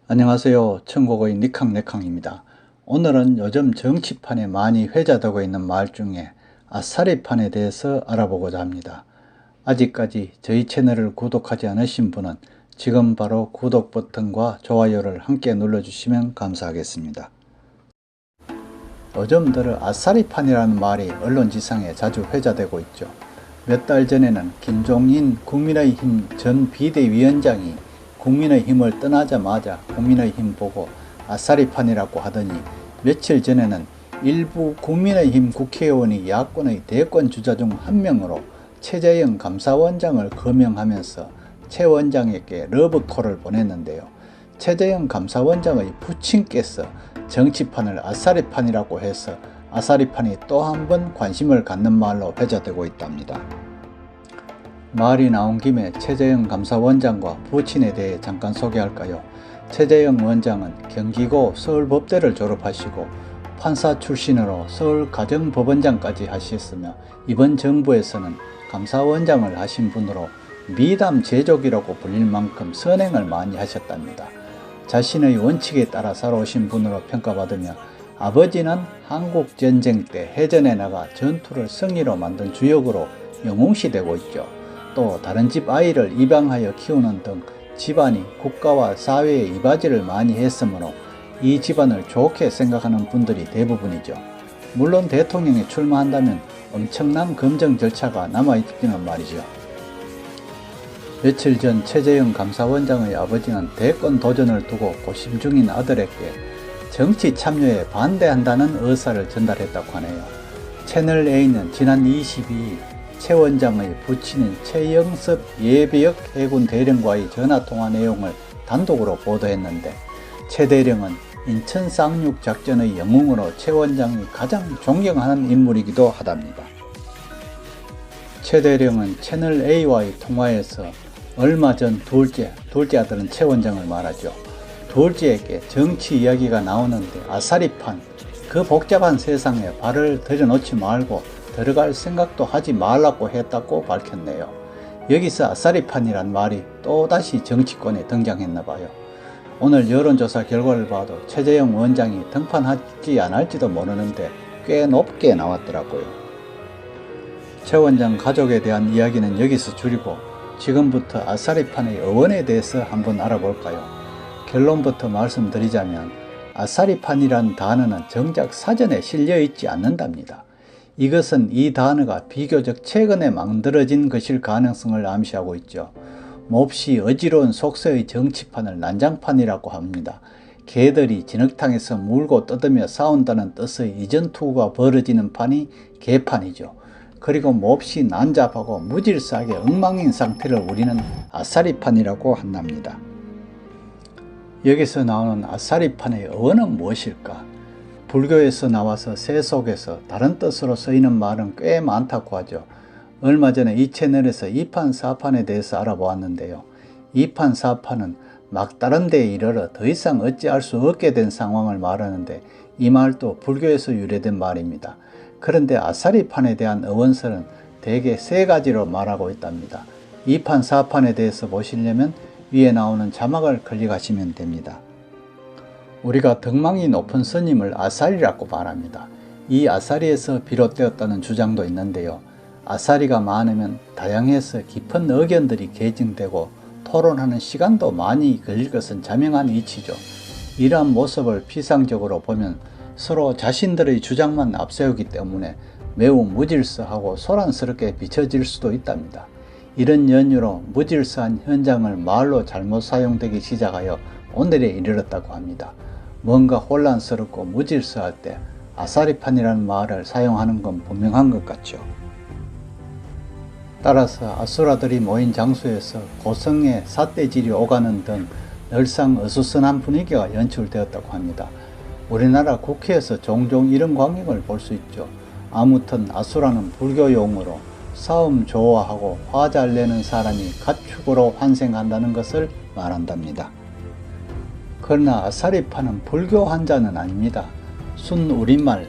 안녕하세요. 천국의 니캉네캉입니다. 오늘은 요즘 정치판에 많이 회자되고 있는 말 중에 아싸리판에 대해서 알아보고자 합니다. 아직까지 저희 채널을 구독하지 않으신 분은 지금 바로 구독 버튼과 좋아요를 함께 눌러주시면 감사하겠습니다. 요즘 들어 아싸리판이라는 말이 언론지상에 자주 회자되고 있죠. 몇 달 전에는 김종인 국민의힘 전 비대위원장이 국민의힘을 떠나자마자 국민의힘 보고 아싸리판이라고 하더니, 며칠 전에는 일부 국민의힘 국회의원이 야권의 대권 주자 중 한 명으로 최재형 감사원장을 거명하면서 최 원장에게 러브콜을 보냈는데요. 최재형 감사원장의 부친께서 정치판을 아싸리판이라고 해서 아싸리판이 또 한 번 관심을 갖는 말로 회자되고 있답니다. 말이 나온 김에 최재형 감사원장과 부친에 대해 잠깐 소개할까요? 최재형 원장은 경기고 서울법대를 졸업하시고 판사 출신으로 서울가정법원장까지 하셨으며, 이번 정부에서는 감사원장을 하신 분으로 미담 제조기라고 불릴 만큼 선행을 많이 하셨답니다. 자신의 원칙에 따라 살아오신 분으로 평가받으며, 아버지는 한국전쟁 때 해전에 나가 전투를 승리로 만든 주역으로 영웅시되고 있죠. 또 다른 집 아이를 입양하여 키우는 등 집안이 국가와 사회에 이바지를 많이 했으므로 이 집안을 좋게 생각하는 분들이 대부분이죠. 물론 대통령에 출마한다면 엄청난 검증 절차가 남아있기는 말이죠. 며칠 전 최재형 감사원장의 아버지는 대권 도전을 두고 고심 중인 아들에게 정치 참여에 반대한다는 의사를 전달했다고 하네요. 채널A는 지난 22일 최 원장의 부친인 최영섭 예비역 해군 대령과의 전화통화 내용을 단독으로 보도했는데, 최 대령은 인천 쌍육 작전의 영웅으로 최 원장이 가장 존경하는 인물이기도 하답니다. 최 대령은 채널A와의 통화에서 얼마 전 둘째 아들은 최 원장을 말하죠. 둘째에게 정치 이야기가 나오는데 아싸리판, 그 복잡한 세상에 발을 들여놓지 말고 들어갈 생각도 하지 말라고 했다고 밝혔네요. 여기서 아싸리판이란 말이 또다시 정치권에 등장했나봐요. 오늘 여론조사 결과를 봐도 최재형 원장이 등판하지 않을지도 모르는데 꽤 높게 나왔더라고요. 최 원장 가족에 대한 이야기는 여기서 줄이고 지금부터 아싸리판의 어원에 대해서 한번 알아볼까요? 결론부터 말씀드리자면 아싸리판이란 단어는 정작 사전에 실려 있지 않는답니다. 이것은 이 단어가 비교적 최근에 만들어진 것일 가능성을 암시하고 있죠. 몹시 어지러운 속세의 정치판을 난장판이라고 합니다. 개들이 진흙탕에서 물고 뜯으며 싸운다는 뜻의 이전 투구가 벌어지는 판이 개판이죠. 그리고 몹시 난잡하고 무질서하게 엉망인 상태를 우리는 아싸리판이라고 한답니다. 여기서 나오는 아싸리판의 어원은 무엇일까? 불교에서 나와서 새 속에서 다른 뜻으로 쓰이는 말은 꽤 많다고 하죠. 얼마 전에 이 채널에서 이판사판에 대해서 알아보았는데요. 이판사판은 막다른 데에 이르러 더 이상 어찌할 수 없게 된 상황을 말하는데, 이 말도 불교에서 유래된 말입니다. 그런데 아싸리판에 대한 어원설은 대개 세 가지로 말하고 있답니다. 이판사판에 대해서 보시려면 위에 나오는 자막을 클릭하시면 됩니다. 우리가 덕망이 높은 스님을 아싸리라고 말합니다. 이 아싸리에서 비롯되었다는 주장도 있는데요. 아싸리가 많으면 다양해서 깊은 의견들이 개진되고 토론하는 시간도 많이 걸릴 것은 자명한 이치죠. 이러한 모습을 피상적으로 보면 서로 자신들의 주장만 앞세우기 때문에 매우 무질서하고 소란스럽게 비춰질 수도 있답니다. 이런 연유로 무질서한 현장을 말로 잘못 사용되기 시작하여 오늘에 이르렀다고 합니다. 뭔가 혼란스럽고 무질서할 때 아싸리판이라는 말을 사용하는 건 분명한 것 같죠. 따라서 아수라들이 모인 장소에서 고성의 삿대질이 오가는 등 늘상 어수선한 분위기가 연출되었다고 합니다. 우리나라 국회에서 종종 이런 광경을 볼 수 있죠. 아무튼 아수라는 불교 용어로 싸움 좋아하고 화 잘 내는 사람이 가축으로 환생한다는 것을 말한답니다. 그러나 아싸리판은 불교 환자는 아닙니다. 순 우리말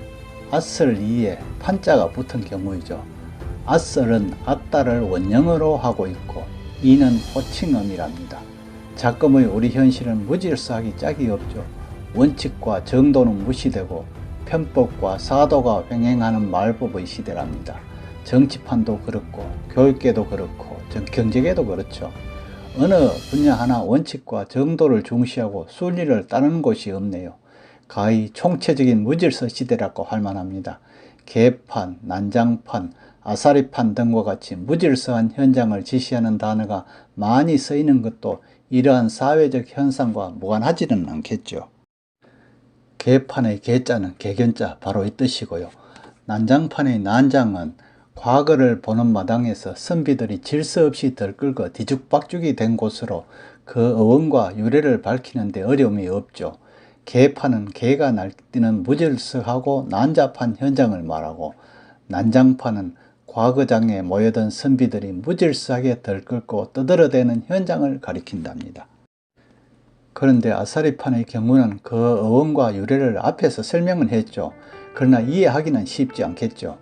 아슬 이에 판자가 붙은 경우이죠. 아슬은 아따를 원형으로 하고 있고 이는 호칭음이랍니다. 작금의 우리 현실은 무질서하기 짝이 없죠. 원칙과 정도는 무시되고 편법과 사도가 횡행하는 말법의 시대랍니다. 정치판도 그렇고 교육계도 그렇고 경제계도 그렇죠. 어느 분야 하나 원칙과 정도를 중시하고 순리를 따르는 곳이 없네요. 가히 총체적인 무질서 시대라고 할 만합니다. 개판, 난장판, 아사리판 등과 같이 무질서한 현장을 지시하는 단어가 많이 쓰이는 것도 이러한 사회적 현상과 무관하지는 않겠죠. 개판의 개자는 개견자 바로 이 뜻이고요. 난장판의 난장은 과거를 보는 마당에서 선비들이 질서 없이 들끓고 뒤죽박죽이 된 곳으로 그 어원과 유래를 밝히는 데 어려움이 없죠. 개판은 개가 날뛰는 무질서하고 난잡한 현장을 말하고, 난장판은 과거장에 모여든 선비들이 무질서하게 들끓고 떠들어대는 현장을 가리킨답니다. 그런데 아사리판의 경우는 그 어원과 유래를 앞에서 설명을 했죠. 그러나 이해하기는 쉽지 않겠죠.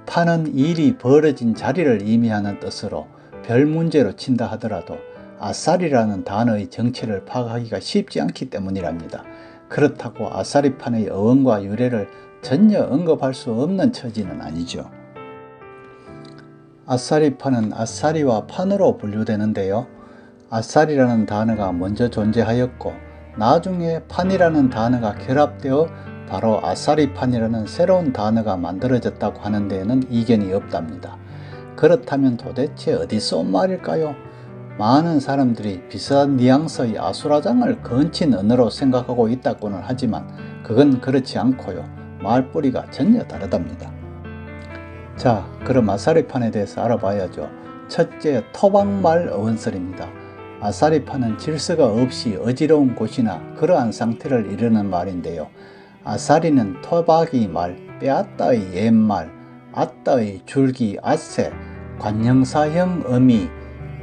판은 일이 벌어진 자리를 의미하는 뜻으로 별 문제로 친다 하더라도 아사리라는 단어의 정체를 파악하기가 쉽지 않기 때문이랍니다. 그렇다고 아사리판의 어원과 유래를 전혀 언급할 수 없는 처지는 아니죠. 아사리판은 아사리와 판으로 분류되는데요. 아사리라는 단어가 먼저 존재하였고 나중에 판이라는 단어가 결합되어 바로 아사리판이라는 새로운 단어가 만들어졌다고 하는 데에는 이견이 없답니다. 그렇다면 도대체 어디서 온 말일까요? 많은 사람들이 비슷한 뉘앙스의 아수라장을 거친 언어로 생각하고 있다고는 하지만 그건 그렇지 않고요. 말뿌리가 전혀 다르답니다. 자, 그럼 아사리판에 대해서 알아봐야죠. 첫째, 토박말 어원설입니다. 아사리판은 질서가 없이 어지러운 곳이나 그러한 상태를 이르는 말인데요. 아사리는 토박이 말, 빼앗다의 옛말, 아따의 줄기, 아세, 관형사형 어미,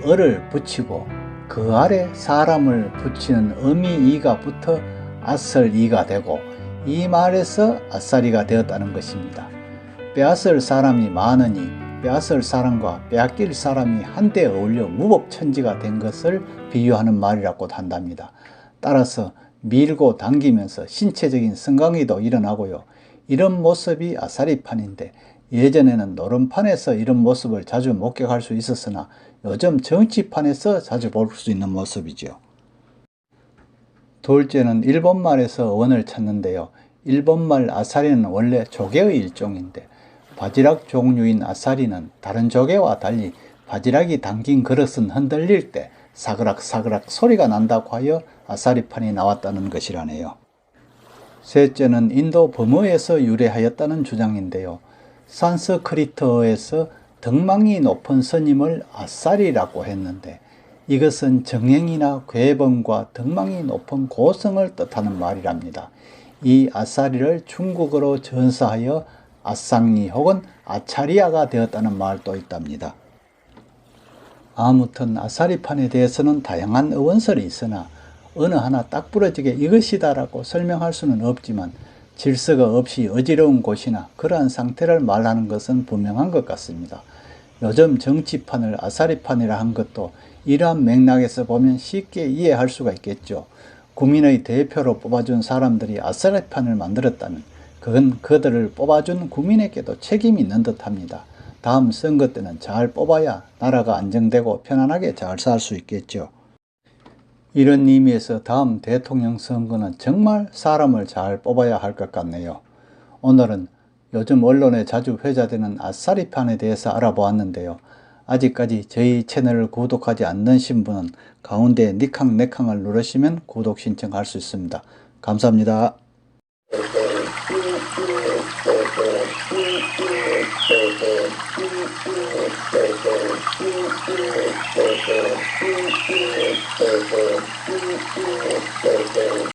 어를 붙이고 그 아래 사람을 붙이는 어미이가 붙어 아설이가 되고 이 말에서 아사리가 되었다는 것입니다. 빼앗을 사람이 많으니 빼앗을 사람과 빼앗길 사람이 한데 어울려 무법천지가 된 것을 비유하는 말이라고 한답니다. 따라서 밀고 당기면서 신체적인 성강이도 일어나고요. 이런 모습이 아사리판인데 예전에는 노름판에서 이런 모습을 자주 목격할 수 있었으나 요즘 정치판에서 자주 볼 수 있는 모습이죠. 둘째는 일본말에서 어원을 찾는데요. 일본말 아사리는 원래 조개의 일종인데 바지락 종류인 아사리는 다른 조개와 달리 바지락이 담긴 그릇은 흔들릴 때 사그락사그락 소리가 난다고 하여 아사리판이 나왔다는 것이라네요. 셋째는 인도 버무에서 유래하였다는 주장인데요. 산스크리트어에서 덕망이 높은 스님을 아사리라고 했는데 이것은 정행이나 괴범과 덕망이 높은 고성을 뜻하는 말이랍니다. 이 아사리를 중국어로 전사하여 아상리 혹은 아차리아가 되었다는 말도 있답니다. 아무튼 아사리판에 대해서는 다양한 어원설이 있으나 어느 하나 딱 부러지게 이것이다라고 설명할 수는 없지만 질서가 없이 어지러운 곳이나 그러한 상태를 말하는 것은 분명한 것 같습니다. 요즘 정치판을 아사리판이라 한 것도 이러한 맥락에서 보면 쉽게 이해할 수가 있겠죠. 국민의 대표로 뽑아준 사람들이 아사리판을 만들었다면 그건 그들을 뽑아준 국민에게도 책임이 있는 듯합니다. 다음 선거 때는 잘 뽑아야 나라가 안정되고 편안하게 잘 살 수 있겠죠. 이런 의미에서 다음 대통령 선거는 정말 사람을 잘 뽑아야 할 것 같네요. 오늘은 요즘 언론에 자주 회자되는 아사리판에 대해서 알아보았는데요. 아직까지 저희 채널을 구독하지 않으신 분은 가운데 니캉네캉을 누르시면 구독 신청할 수 있습니다. 감사합니다.